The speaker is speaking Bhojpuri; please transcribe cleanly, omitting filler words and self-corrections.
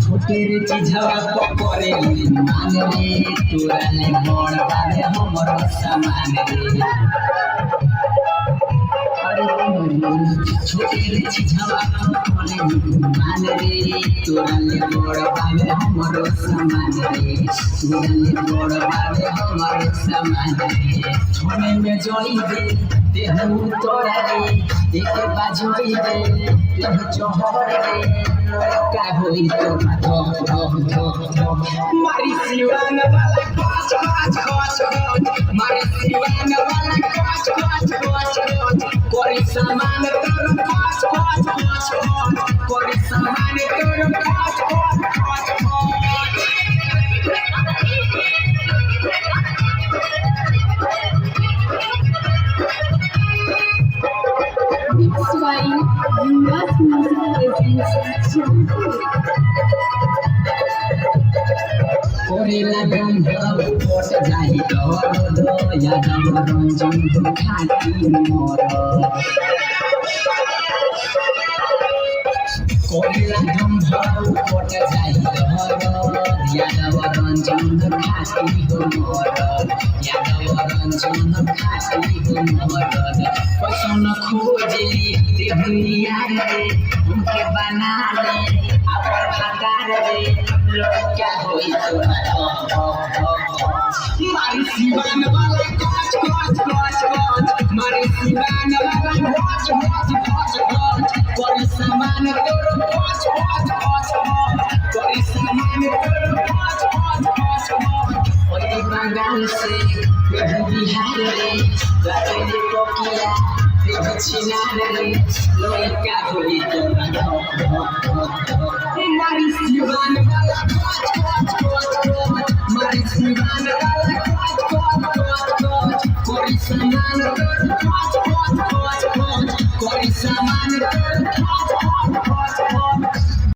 छोटेर चिझवा पकड़े मान रे तोरा ले बड़ बाबे हमर सामान रे छोटेर चिझवा पकड़े मान रे तोरा ले बड़ बाबे हमर सामान रे तोरा ले बड़ बाबे हमर सामान रे छोने में जोई दे देहु तोरा रे एक बाजोई दे देह चोहर रे का होई तो मारी सिवान वाला कोच कोच कोच कोच मारी सिवान वाला कोच कोच कोच कोच कोरी सामान तोर कोच कोच कोच कोच कोरी सामान तोर कोच कोच कोच कोच That's why you must music कोरेला गंध पोट जाई डर यादव रंजन खाती मोर कोरेला गंध पोट जाई डर यादव रंजन खाती मोर यादव रंजन खाती मोर पसंद खोजली देहुनिया रे उनके बना ले अपन भगार रे क्या होई तो मारी सिवान वाला कोच कोच कोच कोच मारी सिवान वाला कोच कोच कोच कोच कोरी सामान तोर कोच कोच कोच कोच कोरी सामान तोर कोच कोच कोच कोच ओई बंगाल से बिहार रे गाते टोकिया छिना रे लड़का होई तो मारी सिवान वाला कोच कोच कोच कोच मारी सिवान वाला कोच कोच कोच कोच कोरी सामान तोर कोच कोच कोच कोच कोरी सामान तोर कोच कोच कोच कोच